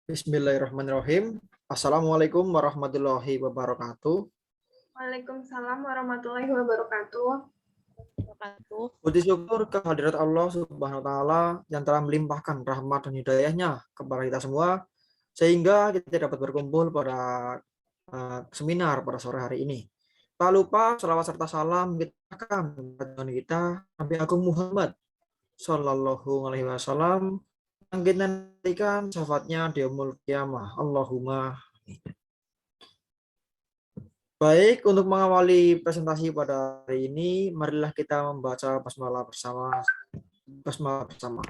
Bismillahirrahmanirrahim. Assalamualaikum warahmatullahi wabarakatuh. Waalaikumsalam warahmatullahi wabarakatuh. Puji syukur kehadirat Allah Subhanahu wa taala yang telah melimpahkan rahmat dan hidayahnya kepada kita semua sehingga kita dapat berkumpul pada seminar pada sore hari ini. Tak lupa selawat serta salam kita akan kepada kita Nabi Agung Muhammad Sallallahu Alaihi Wasallam yang kita nantikan syafaatnya di yaumul qiyamah. Allahumma. Baik, untuk mengawali presentasi pada hari ini, marilah kita membaca basmalah bersama. Basmalah bersama.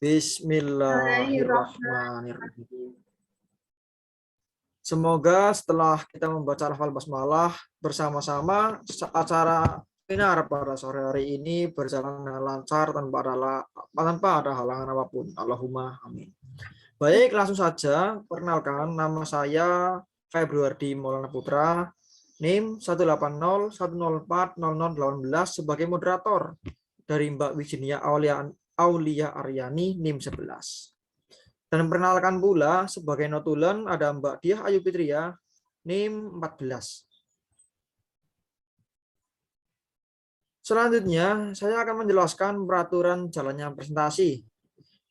Bismillahirrahmanirrahim. Semoga setelah kita membaca lafal basmalah bersama-sama, acara seminar pada sore hari ini berjalan dengan lancar tanpa ada halangan apapun. Allahumma amin. Baik, langsung saja. Perkenalkan, nama saya Februardi Maulana Putra, NIM 180104018 sebagai moderator dari Mbak Wijinia Aulia Aryani NIM 11. Dan perkenalkan pula sebagai notulen ada Mbak Diah Ayu Fitria NIM 14. Selanjutnya, saya akan menjelaskan peraturan jalannya presentasi.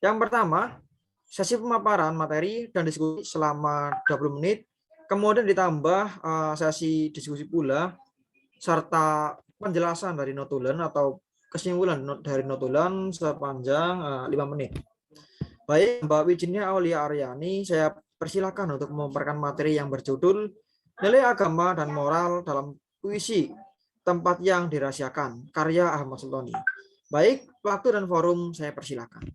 Yang pertama, sesi pemaparan materi dan diskusi selama 20 menit, kemudian ditambah sesi diskusi pula, serta penjelasan dari notulen atau kesimpulan dari notulen sepanjang 5 menit. Baik, Mbak Wijinia Aulia Aryani, saya persilakan untuk memaparkan materi yang berjudul Nilai Agama dan Moral dalam Puisi, Tempat yang Dirahasiakan, karya Ahmad Sultoni. Baik, waktu dan forum saya persilakan.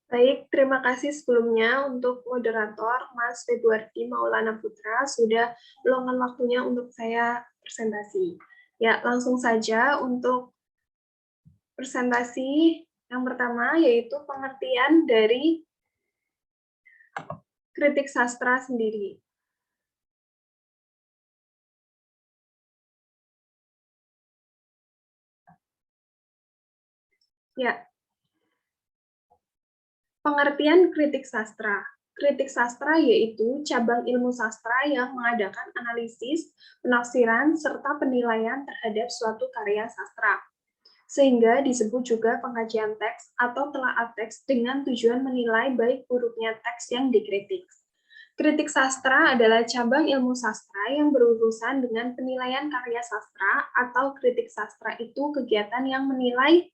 Baik, terima kasih sebelumnya untuk moderator Mas Februardi Maulana Putra sudah meluangkan waktunya untuk saya presentasi. Ya, langsung saja untuk presentasi yang pertama yaitu pengertian dari kritik sastra sendiri. Ya, pengertian kritik sastra. Kritik sastra yaitu cabang ilmu sastra yang mengadakan analisis, penafsiran, serta penilaian terhadap suatu karya sastra. Sehingga disebut juga pengkajian teks atau telaah teks dengan tujuan menilai baik buruknya teks yang dikritik. Kritik sastra adalah cabang ilmu sastra yang berurusan dengan penilaian karya sastra atau kritik sastra itu kegiatan yang menilai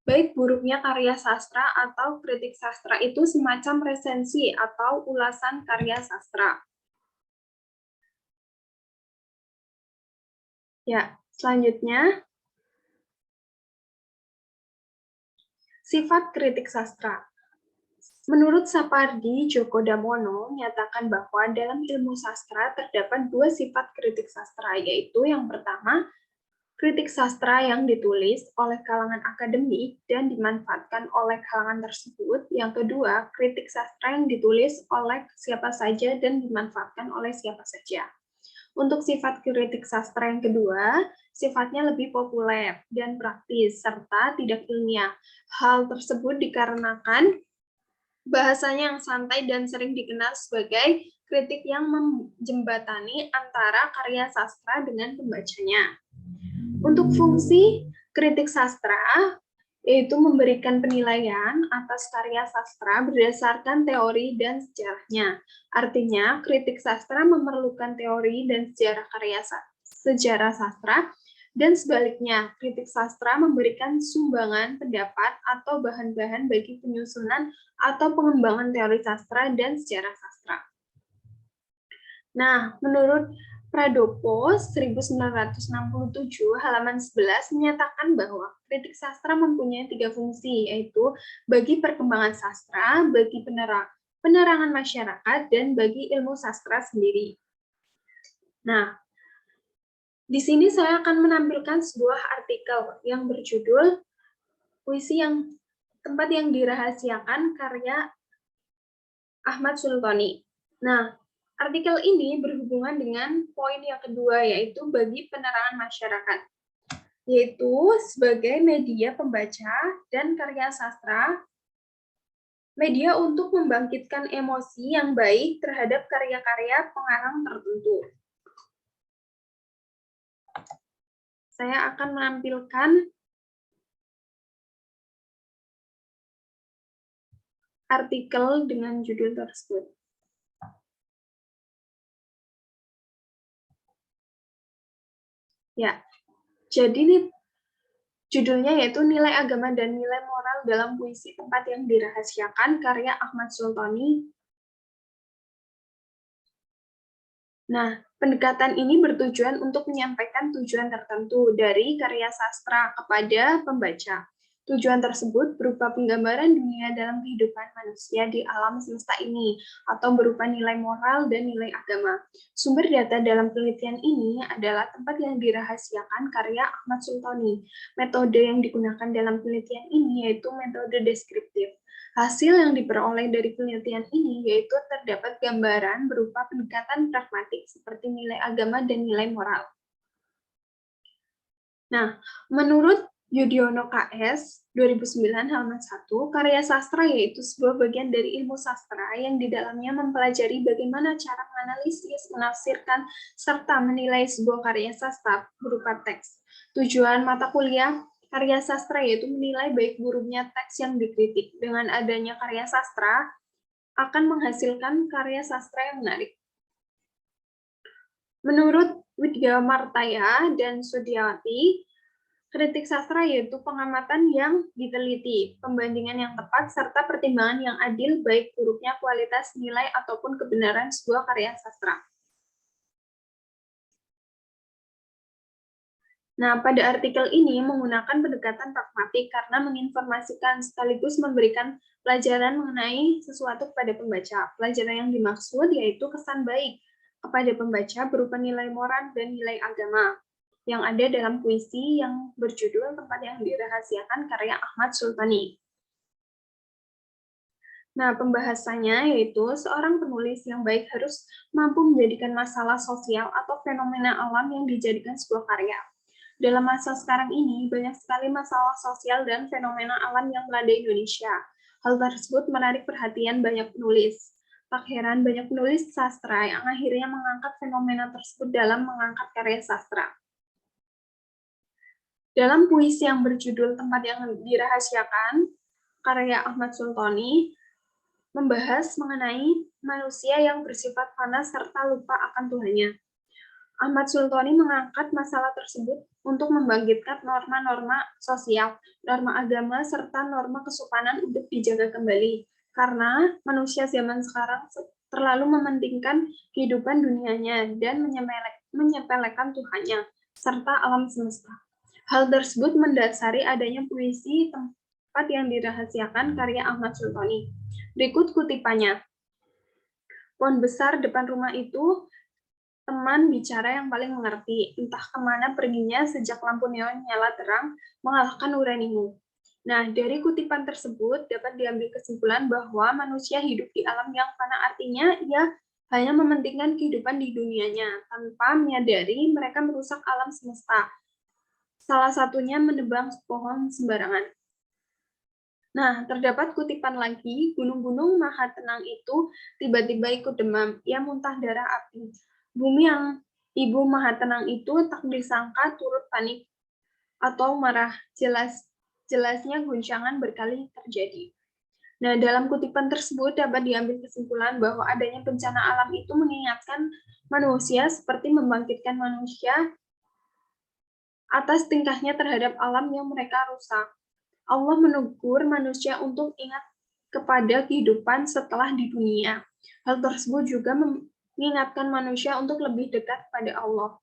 baik buruknya karya sastra atau kritik sastra itu semacam resensi atau ulasan karya sastra. Ya, selanjutnya sifat kritik sastra. Menurut Sapardi Djoko Damono, menyatakan bahwa dalam ilmu sastra terdapat dua sifat kritik sastra, yaitu yang pertama, kritik sastra yang ditulis oleh kalangan akademik dan dimanfaatkan oleh kalangan tersebut. Yang kedua, kritik sastra yang ditulis oleh siapa saja dan dimanfaatkan oleh siapa saja. Untuk sifat kritik sastra yang kedua, sifatnya lebih populer dan praktis, serta tidak ilmiah. Hal tersebut dikarenakan bahasanya yang santai dan sering dikenal sebagai kritik yang menjembatani antara karya sastra dengan pembacanya. Untuk fungsi kritik sastra, yaitu memberikan penilaian atas karya sastra berdasarkan teori dan sejarahnya. Artinya, kritik sastra memerlukan teori dan sejarah sastra, dan sebaliknya, kritik sastra memberikan sumbangan pendapat atau bahan-bahan bagi penyusunan atau pengembangan teori sastra dan sejarah sastra. Nah, menurut Pradopo 1967 halaman 11 menyatakan bahwa kritik sastra mempunyai 3 fungsi, yaitu bagi perkembangan sastra, bagi penerangan masyarakat, dan bagi ilmu sastra sendiri. Nah, di sini saya akan menampilkan sebuah artikel yang berjudul Puisi yang Tempat yang Dirahasiakan karya Ahmad Sultoni. Nah, artikel ini berhubungan dengan poin yang kedua, yaitu bagi penerangan masyarakat, yaitu sebagai media pembaca dan karya sastra Media untuk membangkitkan emosi yang baik terhadap karya-karya pengarang tertentu. Saya akan menampilkan artikel dengan judul tersebut. Ya, jadi nih judulnya yaitu Nilai Agama dan Nilai Moral dalam Puisi Tempat yang Dirahasiakan, karya Ahmad Sultoni. Nah, pendekatan ini bertujuan untuk menyampaikan tujuan tertentu dari karya sastra kepada pembaca. Tujuan tersebut berupa penggambaran dunia dalam kehidupan manusia di alam semesta ini, atau berupa nilai moral dan nilai agama. Sumber data dalam penelitian ini adalah Tempat yang Dirahasiakan, karya Ahmad Sultoni. Metode yang digunakan dalam penelitian ini yaitu metode deskriptif. Hasil yang diperoleh dari penelitian ini yaitu terdapat gambaran berupa pendekatan pragmatik seperti nilai agama dan nilai moral. Nah, menurut Yudhoyono KS 2009 halaman 1, karya sastra yaitu sebuah bagian dari ilmu sastra yang di dalamnya mempelajari bagaimana cara menganalisis, menafsirkan, serta menilai sebuah karya sastra berupa teks. Tujuan mata kuliah karya sastra yaitu menilai baik buruknya teks yang dikritik. Dengan adanya karya sastra, akan menghasilkan karya sastra yang menarik. Menurut Widya Martaya dan Sudiawati, kritik sastra yaitu pengamatan yang diteliti, pembandingan yang tepat, serta pertimbangan yang adil baik buruknya kualitas, nilai, ataupun kebenaran sebuah karya sastra. Nah, pada artikel ini menggunakan pendekatan pragmatik karena menginformasikan sekaligus memberikan pelajaran mengenai sesuatu kepada pembaca. Pelajaran yang dimaksud yaitu kesan baik kepada pembaca berupa nilai moral dan nilai agama yang ada dalam puisi yang berjudul Tempat yang Dirahasiakan, karya Ahmad Sultoni. Nah, pembahasannya yaitu seorang penulis yang baik harus mampu menjadikan masalah sosial atau fenomena alam yang dijadikan sebuah karya. Dalam masa sekarang ini, banyak sekali masalah sosial dan fenomena alam yang melanda Indonesia. Hal tersebut menarik perhatian banyak penulis. Tak heran banyak penulis sastra yang akhirnya mengangkat fenomena tersebut dalam mengangkat karya sastra. Dalam puisi yang berjudul Tempat yang Dirahasiakan, karya Ahmad Sultoni membahas mengenai manusia yang bersifat panas serta lupa akan Tuhannya. Ahmad Sultoni mengangkat masalah tersebut untuk membangkitkan norma-norma sosial, norma agama, serta norma kesopanan untuk dijaga kembali. Karena manusia zaman sekarang terlalu mementingkan kehidupan dunianya dan menyepelekan Tuhannya, serta alam semesta. Hal tersebut mendasari adanya puisi Tempat yang Dirahasiakan, karya Ahmad Sultoni. Berikut kutipannya. Pohon besar depan rumah itu teman bicara yang paling mengerti, entah kemana perginya sejak lampu neon nyala terang, mengalahkan nuranimu. Nah, dari kutipan tersebut dapat diambil kesimpulan bahwa manusia hidup di alam yang fana, artinya ia hanya mementingkan kehidupan di dunianya, tanpa menyadari mereka merusak alam semesta. Salah satunya menebang pohon sembarangan. Nah, terdapat kutipan lagi, gunung-gunung maha tenang itu tiba-tiba ikut demam, ia muntah darah api. Bumi yang ibu maha tenang itu tak disangka turut panik atau marah, jelasnya guncangan berkali terjadi. Nah, dalam kutipan tersebut dapat diambil kesimpulan bahwa adanya bencana alam itu mengingatkan manusia seperti membangkitkan manusia atas tingkahnya terhadap alam yang mereka rusak. Allah menegur manusia untuk ingat kepada kehidupan setelah di dunia. Hal tersebut juga mengingatkan manusia untuk lebih dekat kepada Allah.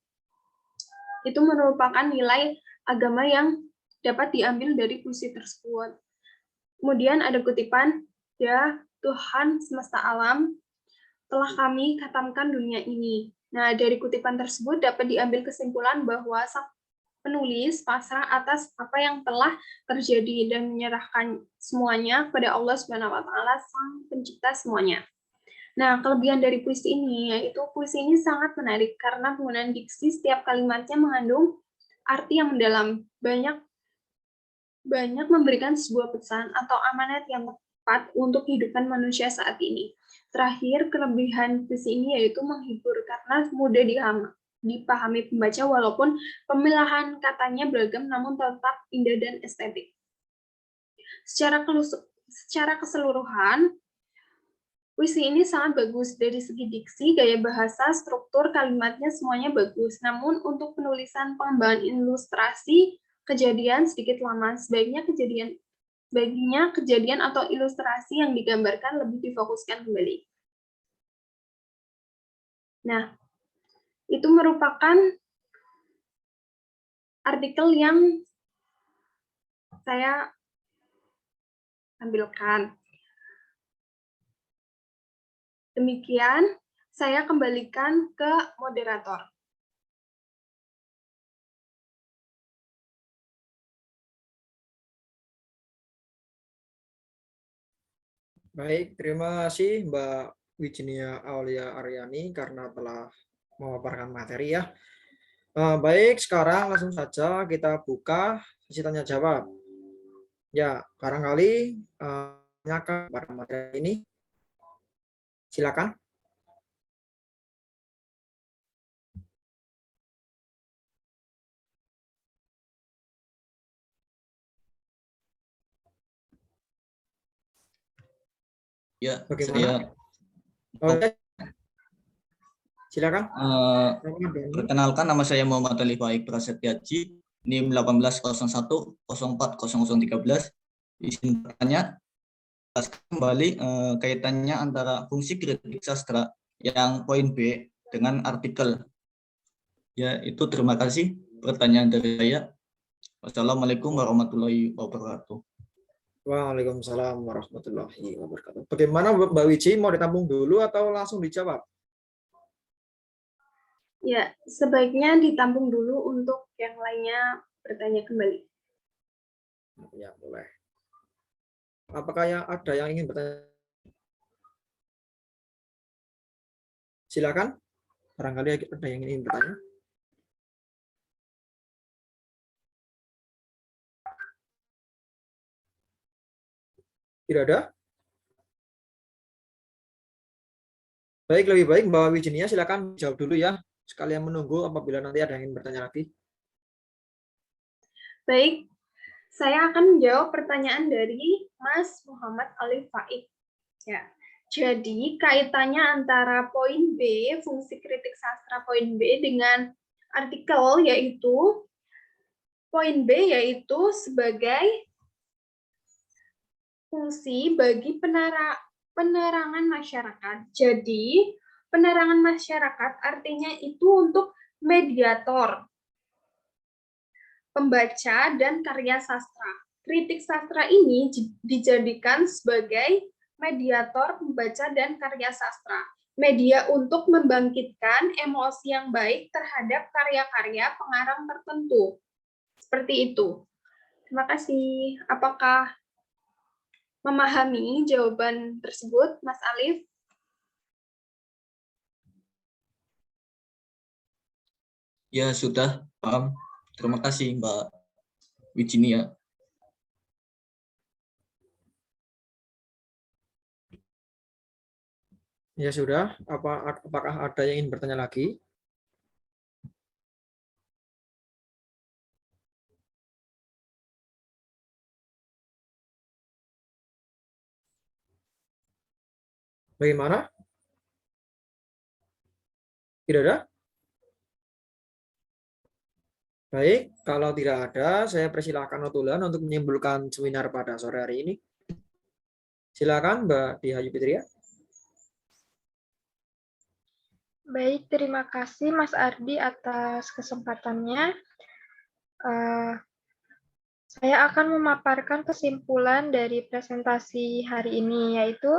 Itu merupakan nilai agama yang dapat diambil dari puisi tersebut. Kemudian ada kutipan, ya Tuhan semesta alam, telah kami khatamkan dunia ini. Nah, dari kutipan tersebut dapat diambil kesimpulan bahwa sang penulis pasrah atas apa yang telah terjadi dan menyerahkan semuanya kepada Allah Subhanahu wa taala, Sang Pencipta semuanya. Nah, kelebihan dari puisi ini yaitu puisi ini sangat menarik karena penggunaan diksi setiap kalimatnya mengandung arti yang mendalam, banyak memberikan sebuah pesan atau amanat yang tepat untuk kehidupan manusia saat ini. Terakhir, kelebihan puisi ini yaitu menghibur karena mudah dipahami pembaca walaupun pemilihan katanya beragam namun tetap indah dan estetik. Secara keseluruhan, puisi ini sangat bagus dari segi diksi, gaya bahasa, struktur kalimatnya semuanya bagus. Namun untuk penulisan pengembangan ilustrasi kejadian sedikit lama. Baginya kejadian atau ilustrasi yang digambarkan lebih difokuskan kembali. Nah, itu merupakan artikel yang saya tampilkan. Demikian, saya kembalikan ke moderator. Baik, terima kasih Mbak Wijinia Aulia Aryani karena telah memaparkan materi ya. Baik, sekarang langsung saja kita buka sesi tanya jawab. Ya, barangkali tanyakan pada materi ini. Silakan. Ya, Bagaimana? saya Oke. Silakan. Perkenalkan, nama saya Muhammad Ali Faik Prasetyaji, NIM 1801040013. Izin bertanya kembali kaitannya antara fungsi kritik sastra yang poin B dengan artikel. Ya, itu terima kasih pertanyaan dari saya. Wassalamualaikum warahmatullahi wabarakatuh. Waalaikumsalam warahmatullahi wabarakatuh. Bagaimana Mbak Wiji, mau ditampung dulu atau langsung dijawab? Ya, sebaiknya ditampung dulu untuk yang lainnya bertanya kembali. Ya, boleh. Apakah ada yang ingin bertanya? Silakan. Barangkali ada yang ingin bertanya. Tidak ada? Baik, lebih baik Mbak Wijinia silakan jawab dulu ya. Sekalian menunggu apabila nanti ada yang ingin bertanya lagi. Baik, saya akan menjawab pertanyaan dari Mas Muhammad Ali Faik. Ya, jadi kaitannya antara poin B, fungsi kritik sastra poin B dengan artikel yaitu poin B yaitu sebagai fungsi bagi penerangan masyarakat. Jadi, penerangan masyarakat artinya itu untuk mediator, pembaca, dan karya sastra. Kritik sastra ini dijadikan sebagai mediator, pembaca, dan karya sastra. Media untuk membangkitkan emosi yang baik terhadap karya-karya pengarang tertentu. Seperti itu. Terima kasih. Apakah memahami jawaban tersebut, Mas Alif? Ya, sudah paham. Terima kasih Mbak Wijinia. Ya sudah, apakah ada yang ingin bertanya lagi? Bagaimana? Tidak ada? Baik, kalau tidak ada, saya persilahkan Notulan untuk menyimpulkan seminar pada sore hari ini. Silakan Mbak Dihayu Fitria. Baik, terima kasih Mas Ardi atas kesempatannya. Saya akan memaparkan kesimpulan dari presentasi hari ini, yaitu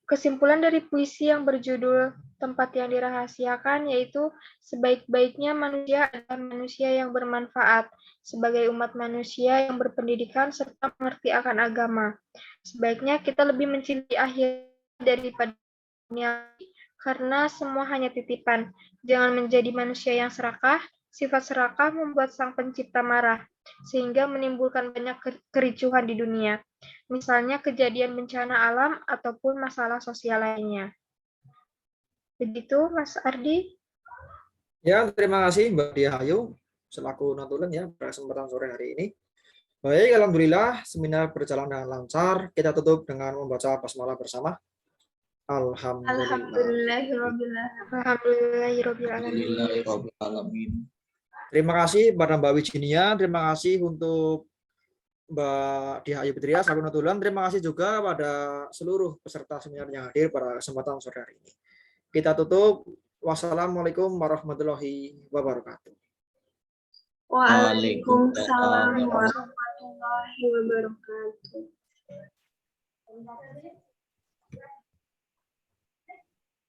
kesimpulan dari puisi yang berjudul Tempat yang Dirahasiakan, yaitu sebaik-baiknya manusia adalah manusia yang bermanfaat sebagai umat manusia yang berpendidikan serta mengerti akan agama. Sebaiknya kita lebih mencintai akhir daripada dunia, karena semua hanya titipan. Jangan menjadi manusia yang serakah, Sifat serakah membuat sang pencipta marah, sehingga menimbulkan banyak kericuhan di dunia, misalnya kejadian bencana alam ataupun masalah sosial lainnya. Begitu, Mas Ardi. Ya, terima kasih Mbak Dia Ayu selaku notulen ya pada kesempatan sore hari ini. Baik, alhamdulillah seminar berjalan dengan lancar. Kita tutup dengan membaca basmalah bersama. Alhamdulillah. Alhamdulillahirobbilalamin. Alhamdulillahirobbilalamin. Terima kasih pada Mbak Wijinia, terima kasih untuk Mbak Dia Ayu Fitria selaku notulen. Terima kasih juga pada seluruh peserta seminar yang hadir pada kesempatan sore hari ini. Kita tutup. Wassalamualaikum warahmatullahi wabarakatuh. Waalaikumsalam warahmatullahi wabarakatuh.